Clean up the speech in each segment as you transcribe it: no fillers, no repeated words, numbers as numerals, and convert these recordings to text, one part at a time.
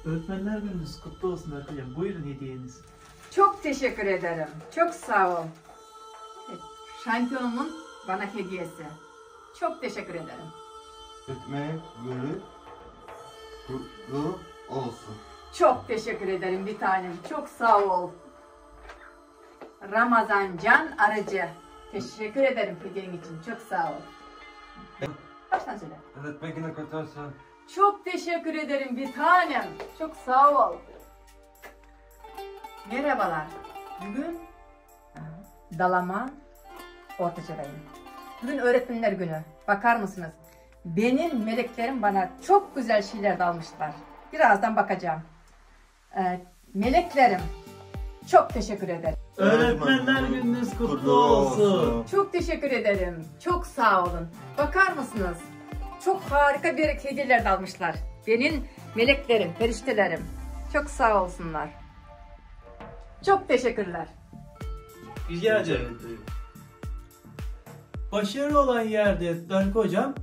Öğretmenler Gününüz kutlu olsun Berk Hocam. Buyurun hediyeniz. Çok teşekkür ederim. Çok sağ ol. Evet, şampiyonumun bana hediyesi. Çok teşekkür ederim. Öğretmen Günü kutlu olsun. Çok teşekkür ederim bir tanem. Çok sağ ol. Ramazan Can Arıcı. Teşekkür ederim hediyen için. Çok sağ ol. Baştan söyle. Öğretmen Günü kutlu olsun. Çok teşekkür ederim bir tanem. Çok sağ ol. Merhabalar. Bugün Dalaman Ortaça'dayım. Bugün Öğretmenler Günü. Bakar mısınız? Benim meleklerim bana çok güzel şeyler de almışlar. Birazdan bakacağım. Meleklerim, çok teşekkür ederim. Öğretmenler Gününüz kutlu olsun. Çok teşekkür ederim. Çok sağ olun. Bakar mısınız? Çok harika bir hediyeler de almışlar. Benim meleklerim, periştelerim. Çok sağ olsunlar. Çok teşekkürler. Rica ederim. Başarılı olan yerde Darık Hocam,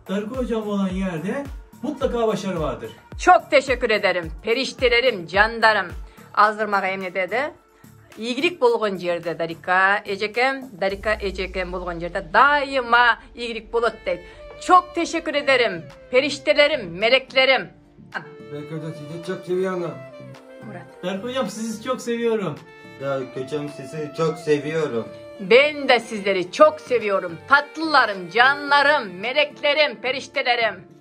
Darık Hocam olan yerde mutlaka başarı vardır. Çok teşekkür ederim. Periştelerim, candarım. Azdırmağa emnededi. İyilik bulgun yerde Darika Ecekem bulgun yerde daima iyilik bulut deyip. Çok teşekkür ederim. Periştelerim, meleklerim. Berk Hocam sizi çok seviyorum. Murat. Darık Hocam sizi çok seviyorum. Berk Hocam sizi çok seviyorum. Ben de sizleri çok seviyorum. Tatlılarım, canlarım, meleklerim, periştelerim.